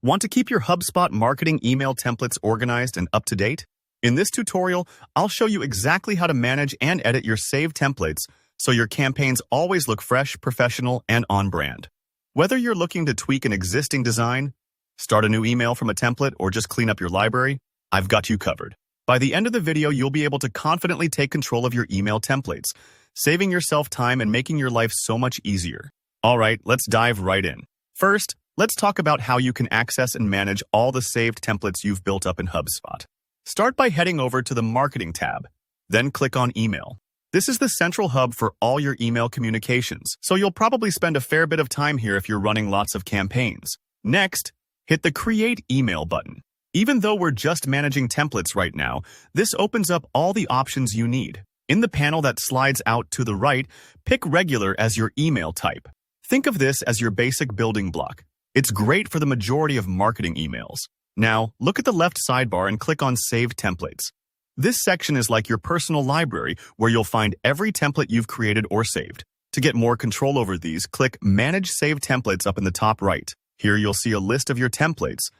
Want to keep your HubSpot marketing email templates organized and up to date? In this tutorial, I'll show you exactly how to manage and edit your saved templates so your campaigns always look fresh, professional, and on brand. Whether you're looking to tweak an existing design, start a new email from a template, or just clean up your library, I've got you covered. By the end of the video, you'll be able to confidently take control of your email templates, saving yourself time and making your life so much easier. All right, let's dive right in. First, let's talk about how you can access and manage all the saved templates you've built up in HubSpot. Start by heading over to the Marketing tab, then click on Email. This is the central hub for all your email communications, so you'll probably spend a fair bit of time here if you're running lots of campaigns. Next, hit the Create Email button. Even though we're just managing templates right now, this opens up all the options you need. In the panel that slides out to the right, pick Regular as your email type. Think of this as your basic building block. It's great for the majority of marketing emails. Now, look at the left sidebar and click on Save Templates. This section is like your personal library where you'll find every template you've created or saved. To get more control over these, click Manage Saved Templates up in the top right. Here you'll see a list of your templates,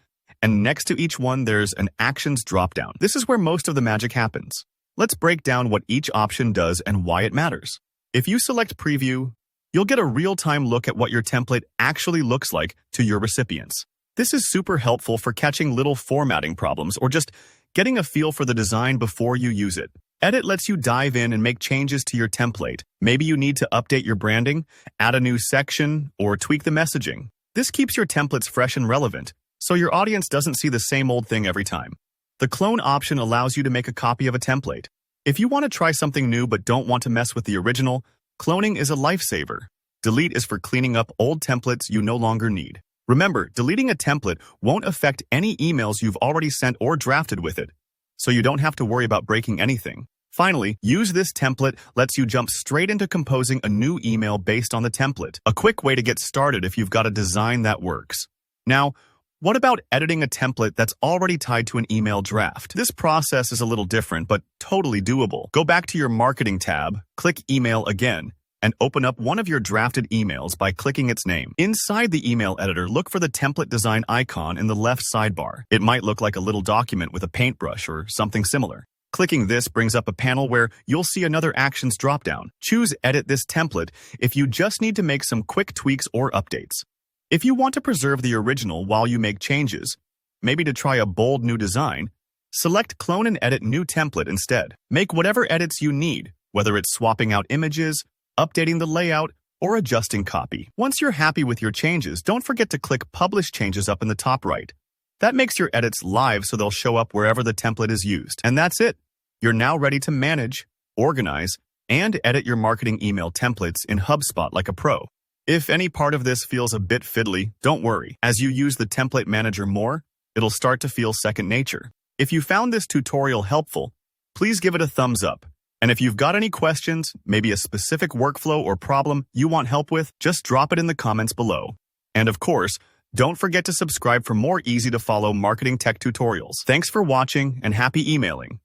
and next to each one there's an Actions dropdown. This is where most of the magic happens. Let's break down what each option does and why it matters. If you select Preview, you'll get a real-time look at what your template actually looks like to your recipients. This is super helpful for catching little formatting problems or just getting a feel for the design before you use it. Edit lets you dive in and make changes to your template. Maybe you need to update your branding, add a new section, or tweak the messaging. This keeps your templates fresh and relevant, so your audience doesn't see the same old thing every time. The Clone option allows you to make a copy of a template. If you want to try something new but don't want to mess with the original, cloning is a lifesaver. Delete is for cleaning up old templates you no longer need. Remember, deleting a template won't affect any emails you've already sent or drafted with it, so you don't have to worry about breaking anything. Finally, Use This Template lets you jump straight into composing a new email based on the template. A quick way to get started if you've got a design that works. Now, what about editing a template that's already tied to an email draft? This process is a little different, but totally doable. Go back to your Marketing tab, click Email again, and open up one of your drafted emails by clicking its name. Inside the email editor, look for the template design icon in the left sidebar. It might look like a little document with a paintbrush or something similar. Clicking this brings up a panel where you'll see another Actions dropdown. Choose Edit this template if you just need to make some quick tweaks or updates. If you want to preserve the original while you make changes, maybe to try a bold new design, select Clone and Edit New Template instead. Make whatever edits you need, whether it's swapping out images, updating the layout, or adjusting copy. Once you're happy with your changes, don't forget to click Publish Changes up in the top right. That makes your edits live so they'll show up wherever the template is used. And that's it. You're now ready to manage, organize, and edit your marketing email templates in HubSpot like a pro. If any part of this feels a bit fiddly, don't worry. As you use the template manager more, it'll start to feel second nature. If you found this tutorial helpful, please give it a thumbs up. And if you've got any questions, maybe a specific workflow or problem you want help with, just drop it in the comments below. And of course, don't forget to subscribe for more easy-to-follow marketing tech tutorials. Thanks for watching and happy emailing.